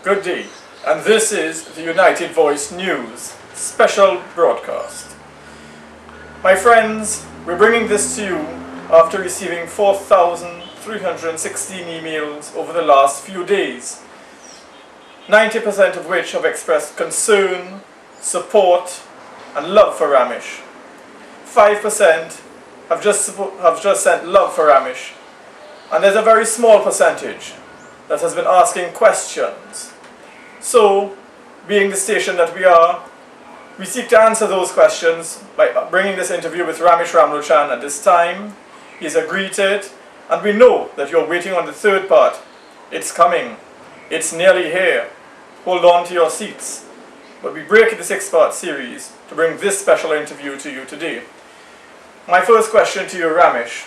Good day, and this is the United Voice News special broadcast. My friends, we're bringing this to you after receiving 4,316 emails over the last few days, 90% of which have expressed concern, support, and love for Ramish. 5% have just sent love for Ramish, and there's a very small percentage that has been asking questions. So, being the station that we are, we seek to answer those questions by bringing this interview with Ramish Ramlochan at this time. He's agreed to it, and we know that you're waiting on the third part. It's coming. It's nearly here. Hold on to your seats. But we break the 6-part series to bring this special interview to you today. My first question to you, Ramish,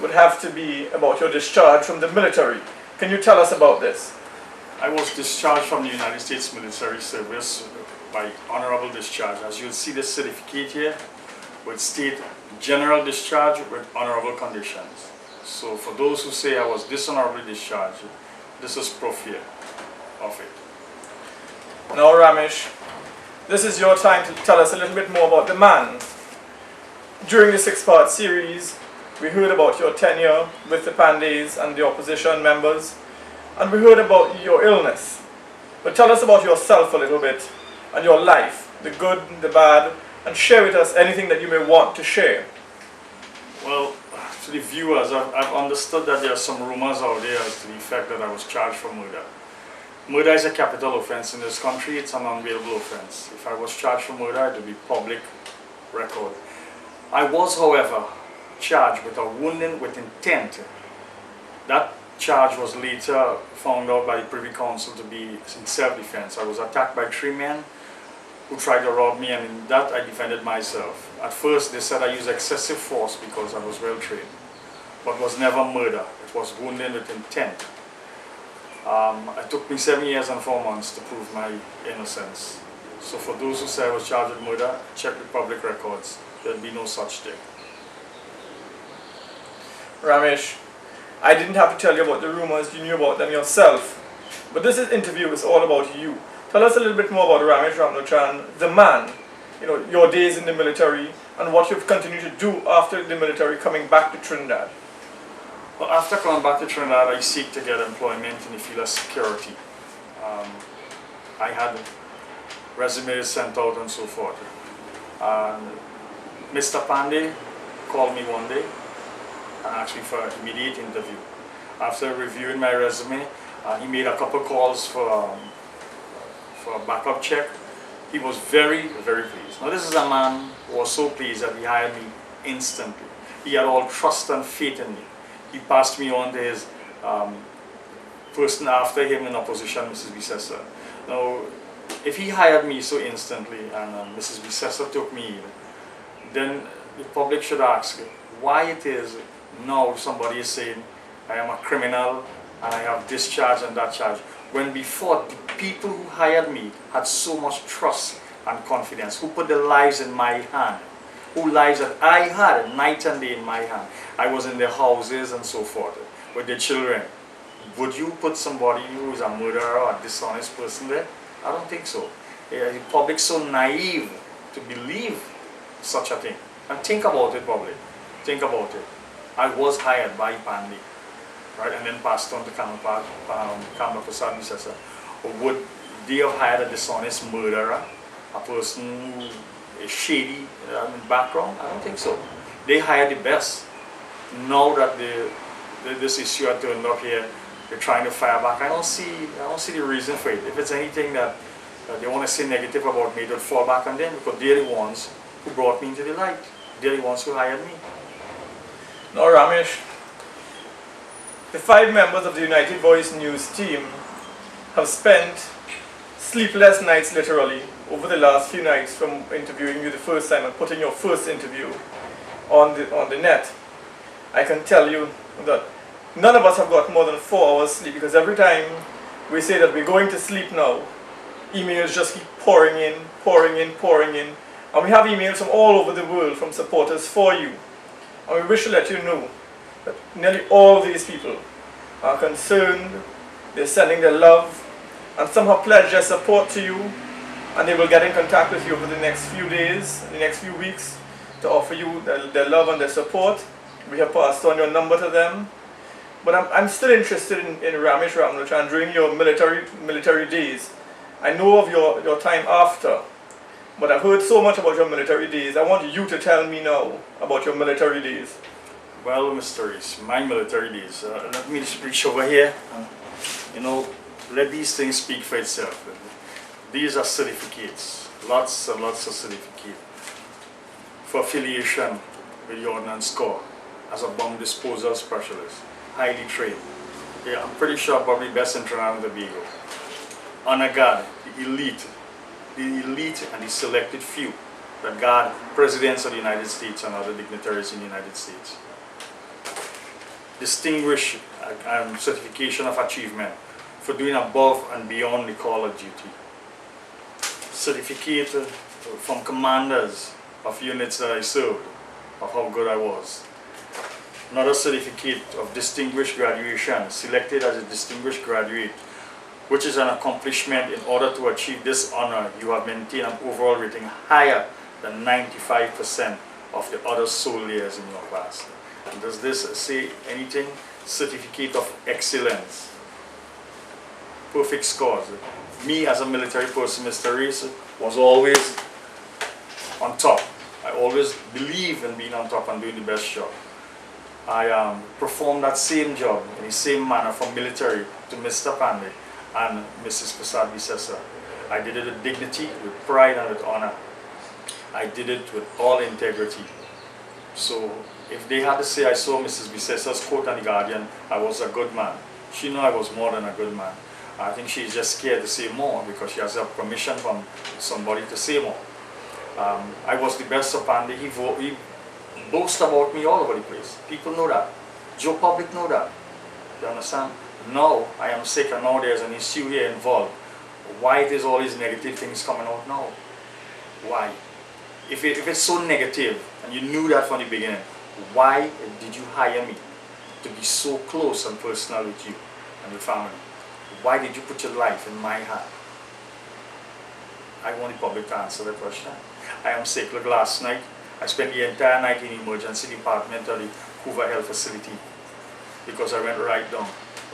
would have to be about your discharge from the military. Can you tell us about this? I was discharged from the United States military service by honorable discharge. As you'll see this certificate here, would state general discharge with honorable conditions. So for those who say I was dishonorably discharged, this is proof here of it. Now Ramish, this is your time to tell us a little bit more about the man. During the 6-part series, we heard about your tenure with the Pandays and the opposition members, and we heard about your illness. But tell us about yourself a little bit, and your life, the good and the bad, and share with us anything that you may want to share. Well, to the viewers, I've understood that there are some rumors out there as to the effect that I was charged for murder. Murder is a capital offense in this country. It's an unbailable offense. If I was charged for murder, it would be public record. I was, however, charged with a wounding with intent. That charge was later found out by the Privy Council to be in self-defense. I was attacked by 3 men who tried to rob me, and in that I defended myself. At first they said I used excessive force because I was well trained, but it was never murder. It was wounding with intent. It took me 7 years and 4 months to prove my innocence. So for those who say I was charged with murder, check the public records. There'll be no such thing. Ramish, I didn't have to tell you about the rumors, you knew about them yourself. But this interview is all about you. Tell us a little bit more about Ramish Ramlochan, the man, your days in the military, and what you've continued to do after the military coming back to Trinidad. Well, after coming back to Trinidad, I seek to get employment in the field of security. I had resumes sent out and so forth. And Mr. Pandey called me one day and asked me for an immediate interview. After reviewing my resume, he made a couple calls for a backup check. He was very, very pleased. Now this is a man who was so pleased that he hired me instantly. He had all trust and faith in me. He passed me on to his person after him in opposition, Mrs. Bissessa. Now, if he hired me so instantly and Mrs. Bissessa took me in, then the public should ask why it is now somebody is saying I am a criminal and I have this charge and that charge, when before the people who hired me had so much trust and confidence, who put their lives in my hand, whose lives that I had night and day in my hand. I was in their houses and so forth with their children. Would you put somebody who is a murderer or a dishonest person there? I don't think so. The public's so naive to believe such a thing. And think about it, public. Think about it. I was hired by Pandy, right, and then passed on to Kamala Prasad Bissessa. Would they have hired a dishonest murderer, a person who is shady background? I don't think so. They hired the best. Now that this issue had turned up here, they're trying to fire back. I don't see the reason for it. If it's anything that they want to say negative about me, they'll fall back on them because they're the ones who brought me into the light. They're the ones who hired me. Now Ramish, the 5 members of the United Voice News team have spent sleepless nights literally over the last few nights from interviewing you the first time and putting your first interview on the net. I can tell you that none of us have got more than 4 hours sleep, because every time we say that we're going to sleep now, emails just keep pouring in, and we have emails from all over the world from supporters for you. And we wish to let you know that nearly all these people are concerned, they're sending their love, and somehow pledge their support to you, and they will get in contact with you over the next few days, the next few weeks, to offer you their love and their support. We have passed on your number to them. But I'm still interested in Ramish Ramlochan during your military days. I know of your time after, but I've heard so much about your military days. I want you to tell me now about your military days. Well, Mr. Reese, my military days. Let me just reach over here. Let these things speak for itself. These are certificates, lots and lots of certificates for affiliation with the Ordnance Corps as a bomb disposal specialist, highly trained. Yeah, I'm pretty sure probably best in Trinidad and Tobago. Honor guard, the elite and the selected few that guard presidents of the United States and other dignitaries in the United States. Distinguished certification of achievement for doing above and beyond the call of duty. Certificate from commanders of units that I served of how good I was. Another certificate of distinguished graduation, selected as a distinguished graduate, which is an accomplishment. In order to achieve this honor, you have maintained an overall rating higher than 95% of the other soldiers in your class. And does this say anything? Certificate of excellence. Perfect scores. Me as a military person, Mr. Reese, was always on top. I always believe in being on top and doing the best job. I performed that same job in the same manner from military to Mr. Pandey and Mrs. Prasad Visesa. I did it with dignity, with pride and with honor. I did it with all integrity. So if they had to say I saw Mrs. Visesa's quote on The Guardian, I was a good man, she knew I was more than a good man. I think she's just scared to say more because she has to have permission from somebody to say more. I was the best of Pandey. He boasts about me all over the place. People know that. Joe public know that. You understand? Now I am sick and now there's an issue here involved. Why it is all these negative things coming out now? Why? If it's so negative and you knew that from the beginning, why did you hire me to be so close and personal with you and your family? Why did you put your life in my hand? I want the public to answer that question. I am sick. Look, last night, I spent the entire night in the emergency department of the Hoover Health Facility because I went right down.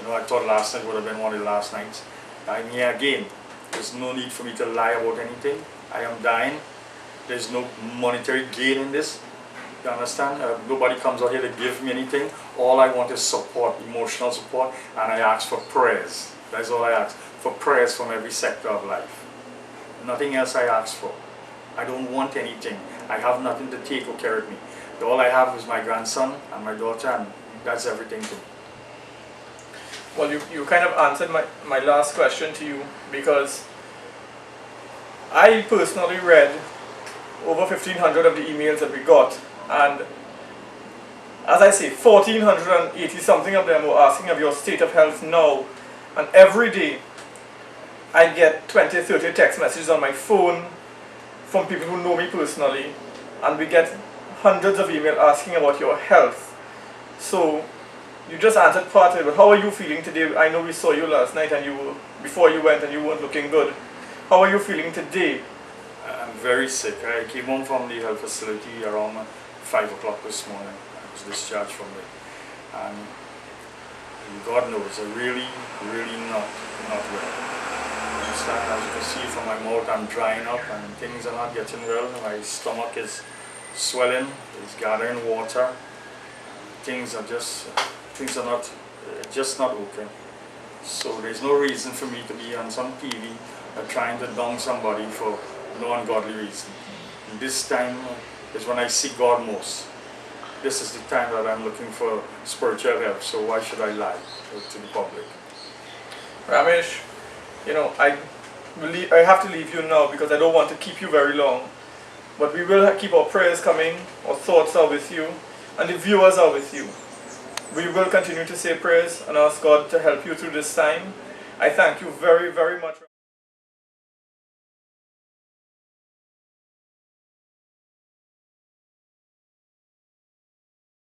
I thought last night would have been one of the last nights. I'm here again. There's no need for me to lie about anything. I am dying. There's no monetary gain in this. You understand? Nobody comes out here to give me anything. All I want is support, emotional support, and I ask for prayers. That's all I ask. For prayers from every sector of life. Nothing else I ask for. I don't want anything. I have nothing to take or carry with me. All I have is my grandson and my daughter, and that's everything to me. Well, you kind of answered my last question to you, because I personally read over 1,500 of the emails that we got, and as I say, 1,480 something of them were asking of your state of health now, and every day I get 20, 30 text messages on my phone from people who know me personally, and we get hundreds of emails asking about your health. So you just answered part of it, but how are you feeling today? I know we saw you last night and before you went and you weren't looking good. How are you feeling today? I'm very sick. I came home from the health facility around 5 o'clock this morning. I was discharged from it. And God knows, I'm really not well. You understand? As you can see from my mouth, I'm drying up and things are not getting well. My stomach is swelling, it's gathering water. Things are just not okay. So there's no reason for me to be on some TV trying to down somebody for no ungodly reason. And this time is when I seek God most. This is the time that I'm looking for spiritual help, so why should I lie to the public? Ramish, I have to leave you now because I don't want to keep you very long. But we will keep our prayers coming, our thoughts are with you, and the viewers are with you. We will continue to say prayers and ask God to help you through this time. I thank you very, very much.